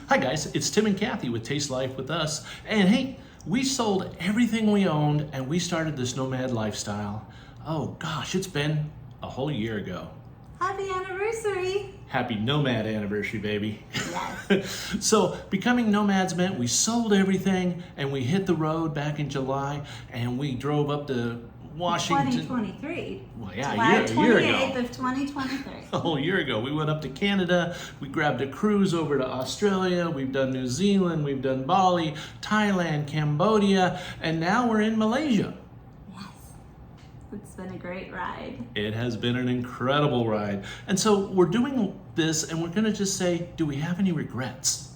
Hi guys, it's Tim and Kathy with Taste Life with Us. And hey, we sold everything we owned and we started this nomad lifestyle. Oh gosh, it's been a whole year ago. Happy anniversary! Happy Nomad anniversary, baby. Yes. So becoming nomads meant we sold everything and we hit the road back in July and we drove up to Washington. 2023. Well, yeah, July a year ago. 28th of 2023. A whole year ago. We went up to Canada, we grabbed a cruise over to Australia, we've done New Zealand, we've done Bali, Thailand, Cambodia, and now we're in Malaysia. Yes. It's been a great ride. It has been an incredible ride. And so we're doing this and we're gonna just say, do we have any regrets?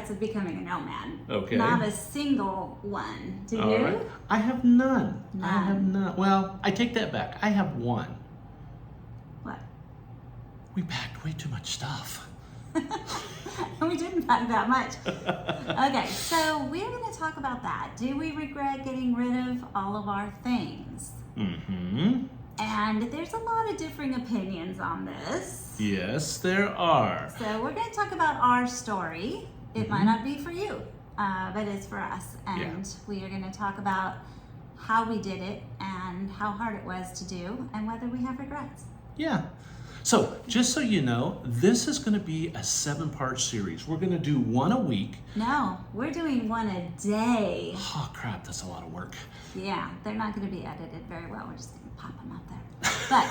Of becoming a nomad. Okay. Not a single one. Do All you? right. I have none. None. I have none. Well, I take that back. I have one. What? We packed way too much stuff. We didn't pack that much. Okay, so we're going to talk about that. Do we regret getting rid of all of our things? Mm-hmm. And there's a lot of differing opinions on this. Yes, there are. So we're going to talk about our story. It might not be for you, but it's for us. And we are going to talk about how we did it and how hard it was to do and whether we have regrets. Yeah. So just so you know, this is going to be a 7-part series. We're going to do one a week. No, we're doing one a day. Oh, crap. That's a lot of work. Yeah, they're not going to be edited very well. We're just going to pop them up there. But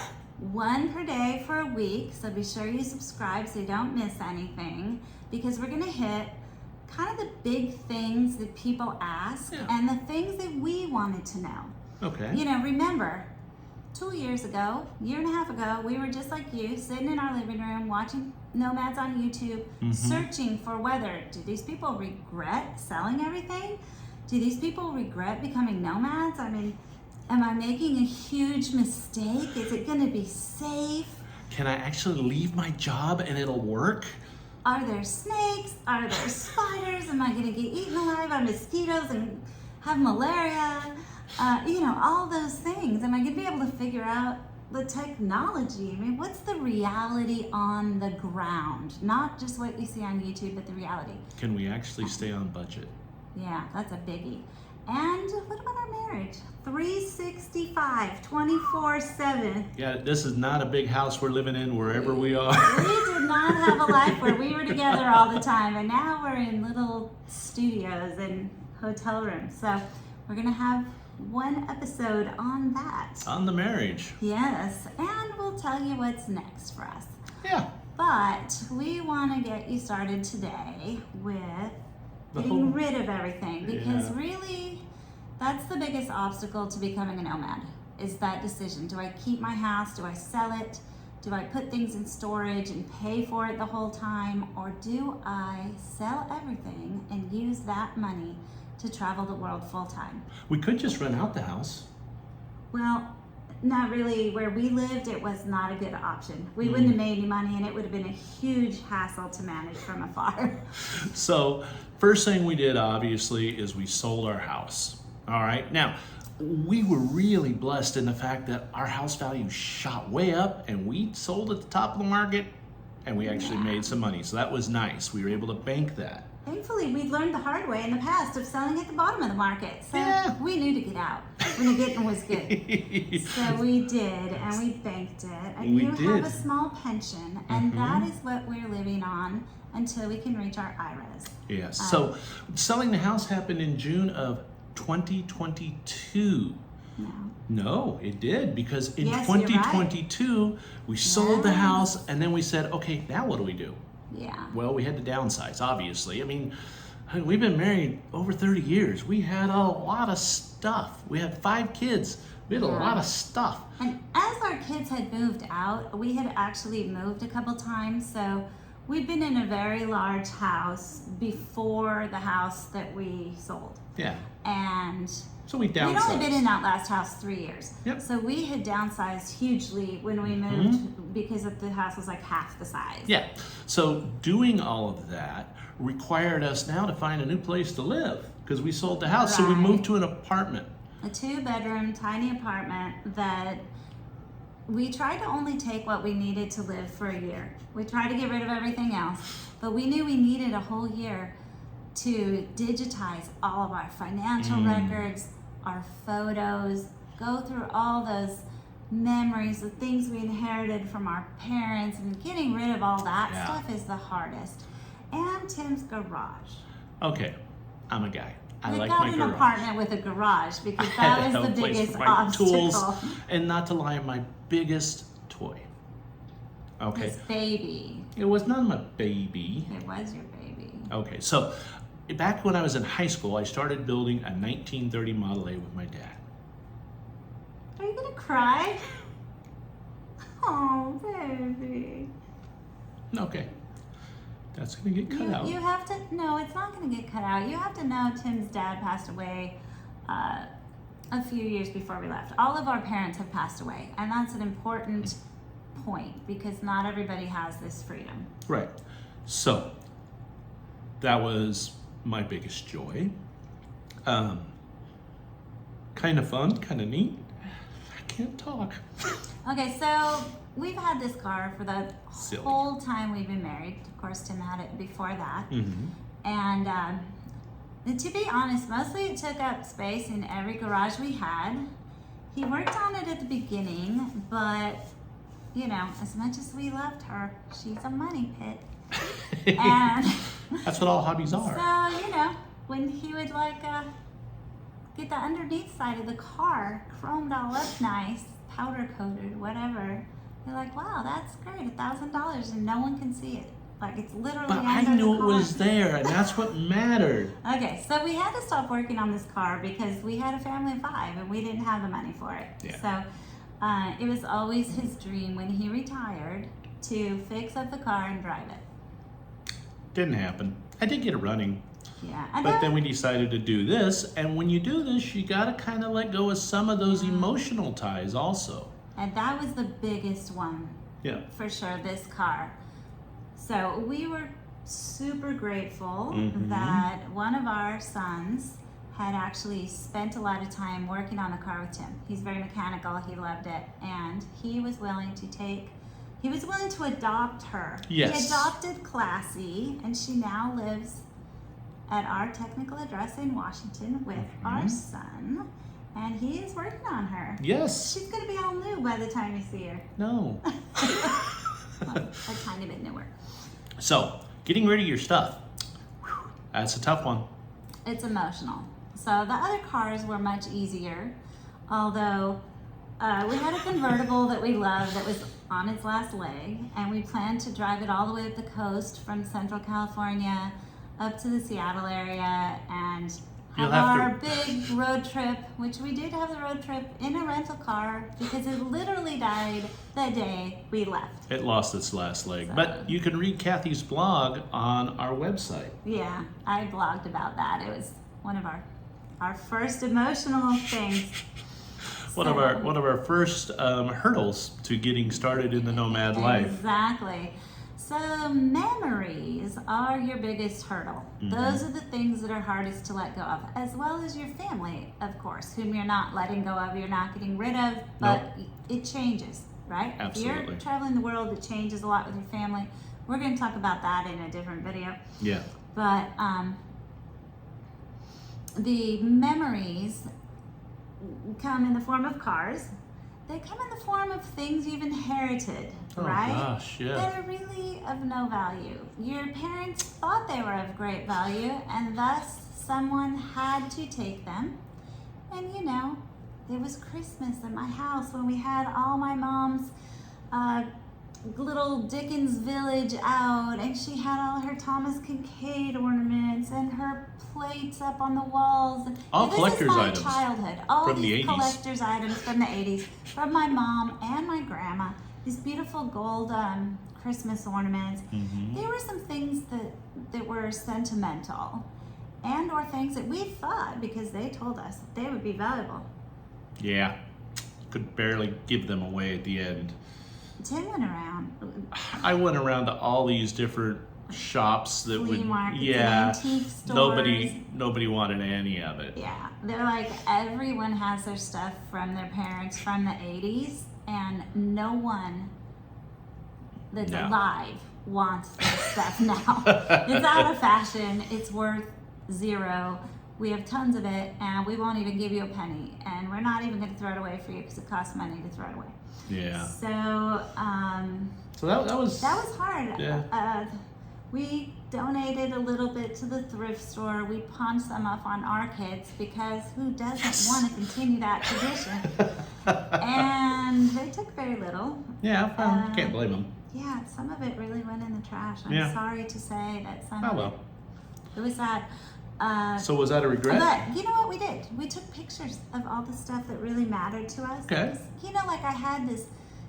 one per day for a week. So be sure you subscribe so you don't miss anything, because we're going to hit kind of the big things that people ask and the things that we wanted to know. Okay. You know, remember, 2 years ago, year and a half ago, we were just like you, sitting in our living room watching nomads on YouTube, searching for whether, do these people regret selling everything? Do these people regret becoming nomads? I mean, am I making a huge mistake? Is it going to be safe? Can I actually leave my job and it'll work? Are there snakes? Are there spiders? Am I going to get eaten alive by mosquitoes and have malaria? You know, all those things. Am I going to be able to figure out the technology? I mean, what's the reality on the ground? Not just what you see on YouTube, but the reality. Can we actually stay on budget? Yeah, that's a biggie. And what about our marriage? 365, 24/7. Yeah, this is not a big house we're living in wherever we are. We did not have a life where we were together all the time, and now we're in little studios and hotel rooms. So we're gonna have one episode on that. On the marriage. Yes, and we'll tell you what's next for us. Yeah. But we want to get you started today with getting rid of everything, because really that's the biggest obstacle to becoming a nomad, is that decision. Do I keep my house? Do I sell it? Do I put things in storage and pay for it the whole time? Or do I sell everything and use that money to travel the world full time? We could just rent out the house. Well, not really. Where we lived, it was not a good option. We wouldn't have made any money, and it would have been a huge hassle to manage from afar. So first thing we did, obviously, is we sold our house. All right. Now, we were really blessed in the fact that our house value shot way up and we sold at the top of the market and we actually made some money. So that was nice. We were able to bank that. Thankfully, we've learned the hard way in the past of selling at the bottom of the market. So we knew to get out when the getting was good. So we did, and we banked it. And you have a small pension, and that is what we're living on until we can reach our IRAs. Yes. So selling the house happened in June of 2022. No, it did, because in 2022 we sold the house and then we said, okay, now what do we do? Yeah. Well, we had to downsize, obviously. I mean, we've been married over 30 years. We had a lot of stuff. We had 5 kids. We had a lot of stuff. And as our kids had moved out, we had actually moved a couple times, so we'd been in a very large house before the house that we sold. Yeah. And so we downsized. we'd only been in that last house 3 years. Yep. So we had downsized hugely when we moved because the house was like half the size. Yeah. So doing all of that required us now to find a new place to live because we sold the house. So we Right. moved to an apartment. A 2-bedroom, tiny apartment that we tried to only take what we needed to live for a year. We tried to get rid of everything else, but we knew we needed a whole year to digitize all of our financial records, our photos, go through all those memories, the things we inherited from our parents, and getting rid of all that Yeah. stuff is the hardest. And Tim's garage. Okay, I'm a guy. I We like got my an garage. apartment with a garage because I had that to was have the a place biggest for my obstacle. tools, and not to lie, my biggest toy. Okay, This baby. it was not my baby. It was your baby. Okay, so back when I was in high school, I started building a 1930 Model A with my dad. Are you gonna cry? Oh, baby. Okay, that's gonna get cut out. You have to, no, it's not gonna get cut out. You have to know Tim's dad passed away a few years before we left. All of our parents have passed away, and that's an important point because not everybody has this freedom. Right. So that was my biggest joy. Kind of fun, kind of neat. I can't talk. Okay, so we've had this car for the Silly. whole time we've been married. Of course, Tim had it before that. And to be honest, mostly it took up space in every garage we had. He worked on it at the beginning, but you know, as much as we loved her, she's a money pit. And That's what all hobbies are. so, you know, when he would like get the underneath side of the car chromed all up nice, powder coated, whatever, you're like, wow, that's great, $1,000 and no one can see it. Like it's literally But I under knew the it car. was there, and that's what mattered. Okay, so we had to stop working on this car because we had a family of 5 and we didn't have the money for it. Yeah. So it was always his dream when he retired to fix up the car and drive it. Didn't happen. I did get it running, Yeah, and but then we decided to do this. And when you do this, you got to kind of let go of some of those emotional ties, also. and that was the biggest one Yeah. for sure, this car. So we were super grateful Mhm. that one of our sons had actually spent a lot of time working on the car with Tim. He's very mechanical, he loved it, and he was willing to adopt her. Yes. He adopted Classy, and she now lives at our technical address in Washington with our son, and he is working on her. Yes. She's gonna be all new by the time you see her. No. A tiny bit newer. So, getting rid of your stuff. Whew, that's a tough one. It's emotional. So the other cars were much easier, although we had a convertible that we loved that was on its last leg, and we planned to drive it all the way up the coast from Central California up to the Seattle area and You'll have have our to- big road trip, which we did have the road trip in a rental car because it literally died the day we left. It lost its last leg. So- But you can read Kathy's blog on our website. Yeah, I blogged about that. It was one of our first emotional things. One of our first hurdles to getting started in the nomad life. Exactly. So memories are your biggest hurdle. Those are the things that are hardest to let go of, as well as your family, of course, whom you're not letting go of, you're not getting rid of, but it changes, right? If Absolutely. you're traveling the world, it changes a lot with your family. We're going to talk about that in a different video. Yeah. But the memories come in the form of cars. They come in the form of things you've inherited, Oh right? gosh, yeah. That are really of no value. Your parents thought they were of great value, and thus someone had to take them. And you know, it was Christmas at my house when we had all my mom's little Dickens village out, and she had all her Thomas Kincaid ornaments and her plates up on the walls. And All this collector's is my items childhood. All from the these 80s. collector's items from the 80s, from my mom and my grandma. These beautiful gold Christmas ornaments. Mm-hmm. There were some things that were sentimental and or things that we thought, because they told us they would be valuable. Yeah, could barely give them away at the end. Tim went around. I went around to all these different shops that Flea would, markets, yeah, antique stores. nobody wanted any of it. Yeah, they're like, everyone has their stuff from their parents from the 80s, and no one that's No. alive wants this stuff now. It's out of fashion. It's worth $0. We have tons of it, and we won't even give you a penny, and we're not even going to throw it away for you because it costs money to throw it away. Yeah. So, So that was hard. Yeah. We donated a little bit to the thrift store. We pawned some off on our kids because who doesn't want to continue that tradition? And they took very little. Yeah, well, can't blame them. Yeah, some of it really went in the trash. I'm Yeah. sorry to say that some Oh of well. it was sad. So was that a regret? But you know what we did? We took pictures of all the stuff that really mattered to us. Okay. You know, like I had this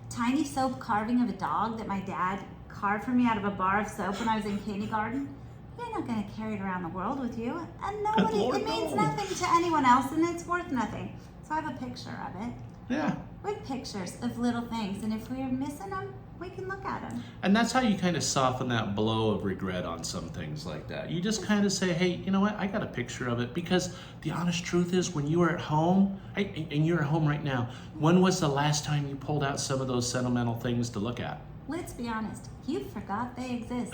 tiny soap carving of a dog that my dad carved for me out of a bar of soap when I was in kindergarten. You're not going to carry it around the world with you. And nobody, Lord, it means no. nothing to anyone else, and it's worth nothing. So I have a picture of it Yeah. with pictures of little things. And if we're missing them, we can look at them. And that's how you kind of soften that blow of regret on some things like that. You just kind of say, hey, you know what? I got a picture of it. Because the honest truth is, when you were at home, and you're at home right now, when was the last time you pulled out some of those sentimental things to look at? Let's be honest, you forgot they exist.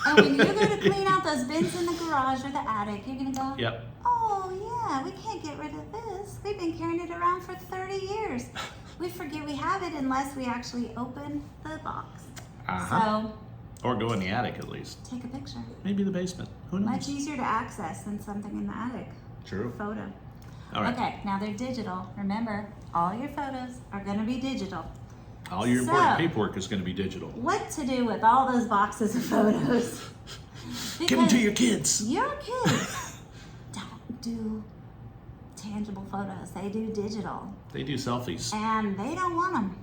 And when you go to clean out those bins in the garage or the attic, you're going to go, Yep. oh yeah, we can't get rid of this. We've been carrying it around for 30 years. We forget we have it unless we actually open the box. Uh-huh. So Or go in the attic at least. take a picture. Maybe the basement. Who knows? Much easier to access than something in the attic. True. Photo. All right. Okay, now they're digital. Remember, all your photos are going to be digital. All your important paperwork is going to be digital. What to do with all those boxes of photos? Give them to your kids. Your kids don't do tangible photos. They do digital. They do selfies. And they don't want them.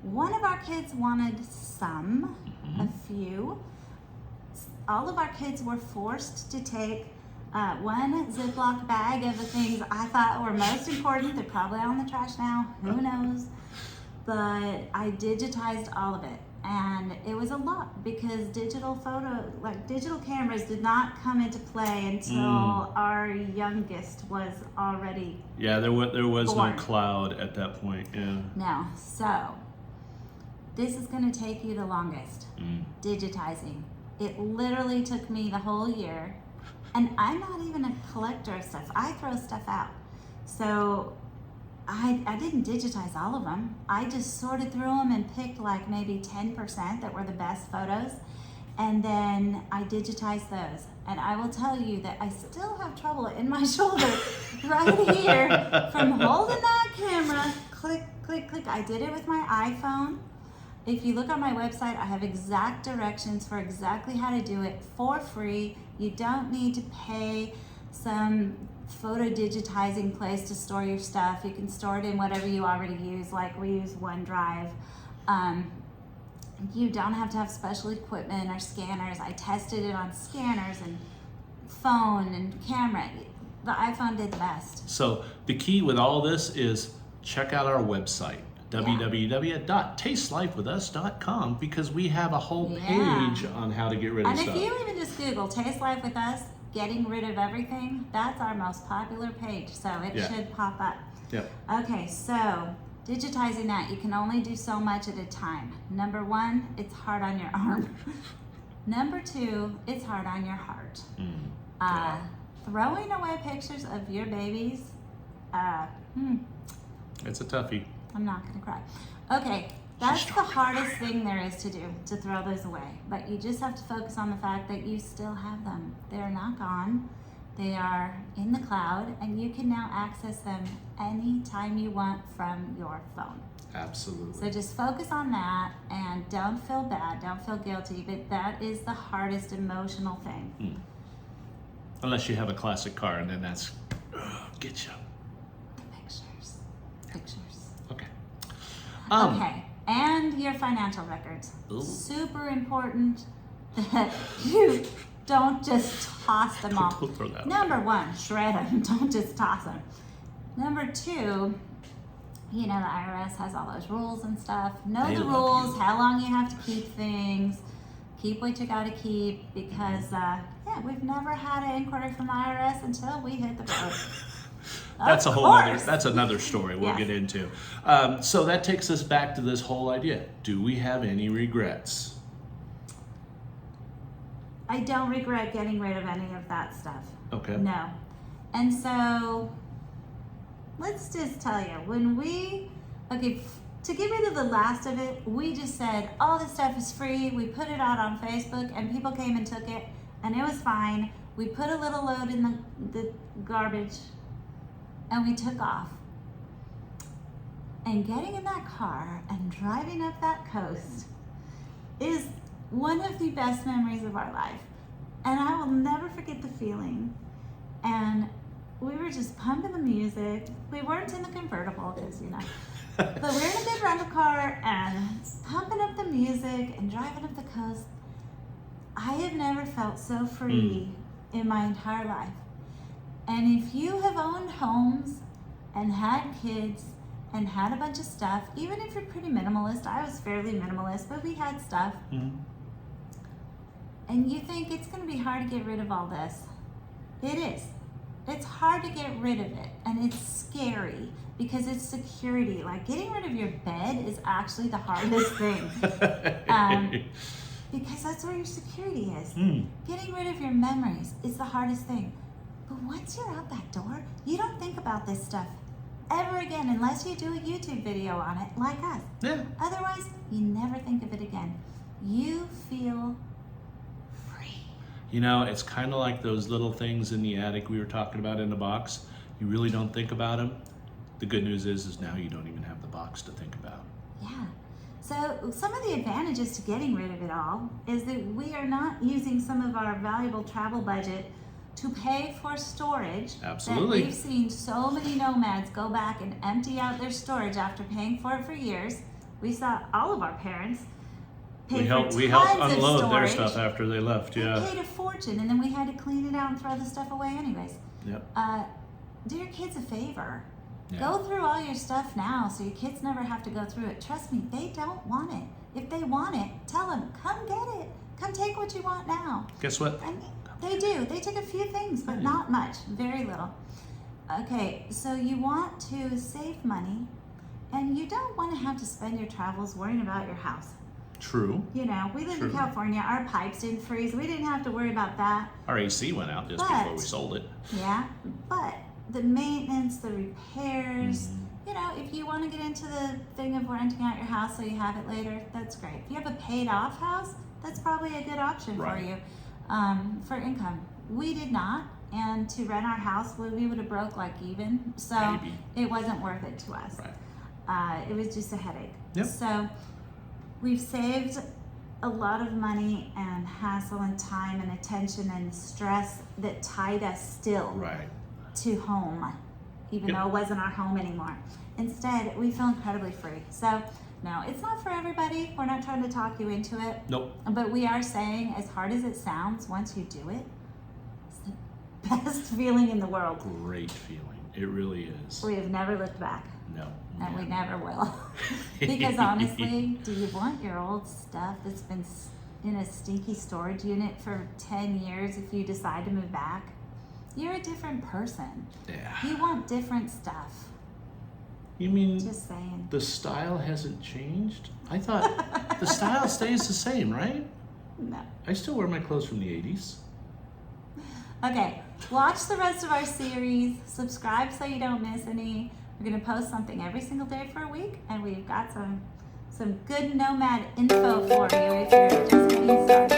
One of our kids wanted some, a few. All of our kids were forced to take one Ziploc bag of the things I thought were most important. They're probably all in the trash now. Who knows? But I digitized all of it. And it was a lot because digital cameras did not come into play until our youngest was already Yeah, there was born. no cloud at that point. Yeah. No. So this is going to take you the longest. Digitizing. It literally took me the whole year. And I'm not even a collector of stuff. I throw stuff out. So I didn't digitize all of them. I just sorted through them and picked like maybe 10% that were the best photos. And then I digitized those. And I will tell you that I still have trouble in my shoulder right here from holding that camera. Click, click, click. I did it with my iPhone. If you look on my website, I have exact directions for exactly how to do it for free. You don't need to pay some photo digitizing place to store your stuff. You can store it in whatever you already use, like we use OneDrive. You don't have to have special equipment or scanners. I tested it on scanners and phone and camera. The iPhone did the best. So the key with all this is check out our website, www.tastelifewithus.com, because we have a whole page on how to get rid of And stuff. if you even just Google Taste Life with Us, getting rid of everything, that's our most popular page, so it should pop up. Yep. Okay, so digitizing that, you can only do so much at a time. Number one, it's hard on your arm. Number two, it's hard on your heart. Throwing away pictures of your babies, It's a toughie. I'm not gonna cry. Okay, that's the hardest thing there is to do, to throw those away. But you just have to focus on the fact that you still have them. They're not gone. They are in the cloud, and you can now access them anytime you want from your phone. Absolutely. So just focus on that, and don't feel bad, don't feel guilty, but that is the hardest emotional thing. Unless you have a classic car, and then that's get you. Pictures. Okay. Okay, And your financial records. Ooh. Super important that you don't just toss them all. Don't throw that Number one, shred them. Don't just toss them. Number two, you know, the IRS has all those rules and stuff. Know They the love rules, you. how long you have to keep things. Keep what you gotta keep because, we've never had an inquiry from the IRS until we hit the road. That's Of a whole other, course. that's another story we'll Yes. get into. So that takes us back to this whole idea. Do we have any regrets? I don't regret getting rid of any of that stuff. Okay. No. And so, let's just tell you, to get rid of the last of it, we just said, all this stuff is free. We put it out on Facebook and people came and took it and it was fine. We put a little load in the garbage and we took off. And getting in that car and driving up that coast is one of the best memories of our life. And I will never forget the feeling. And we were just pumping the music. We weren't in the convertible because, you know, but we were in a big rental car and pumping up the music and driving up the coast. I have never felt so free in my entire life. And if you have owned homes and had kids and had a bunch of stuff, even if you're pretty minimalist, I was fairly minimalist, but we had stuff. Mm-hmm. And you think it's going to be hard to get rid of all this. It is. It's hard to get rid of it. And it's scary because it's security. Like getting rid of your bed is actually the hardest thing. Because that's where your security is. Getting rid of your memories is the hardest thing. But once you're out that door, you don't think about this stuff ever again unless you do a YouTube video on it like us. Yeah. Otherwise, you never think of it again. You feel free. You know, it's kind of like those little things in the attic we were talking about in the box. You really don't think about them. The good news is now you don't even have the box to think about. Yeah. So some of the advantages to getting rid of it all is that we are not using some of our valuable travel budget to pay for storage. Absolutely. That we've seen so many nomads go back and empty out their storage after paying for it for years. We saw all of our parents pay We helped for tons of unload their storage. stuff after they left. They Yeah. paid a fortune, and then we had to clean it out and throw the stuff away anyways. Yep. Do your kids a favor. Yeah. Go through all your stuff now so your kids never have to go through it. Trust me, they don't want it. If they want it, tell them, come get it. Come take what you want now. Guess what? And they do. They take a few things, but not much. Very little. Okay, so you want to save money, and you don't want to have to spend your travels worrying about your house. True. You know, we lived in True. California. Our pipes didn't freeze. We didn't have to worry about that. Our AC went out just But- before we sold it. Yeah, but the maintenance, the repairs, you know, if you want to get into the thing of renting out your house so you have it later, that's great. If you have a paid off house, that's probably a good option Right. for you for income. We did not, and to rent our house, we would have broke like even, so Maybe. it wasn't worth it to us. Right. It was just a headache. Yep. So we've saved a lot of money and hassle and time and attention and stress that tied us still Right. to home, even Yep. though it wasn't our home anymore. Instead, we feel incredibly free. So, no, it's not for everybody. We're not trying to talk you into it. Nope. But we are saying, as hard as it sounds, once you do it, it's the best feeling in the world. Great feeling. It really is. We have never looked back, No. and we never will. Because honestly, do you want your old stuff that's been in a stinky storage unit for 10 years if you decide to move back? You're a different person. Yeah. You want different stuff. You mean Just saying. the style hasn't changed? I thought the style stays the same, right? No. I still wear my clothes from the 80s. Okay, watch the rest of our series. Subscribe so you don't miss any. We're going to post something every single day for a week, and we've got some good nomad info for you if you're just getting started.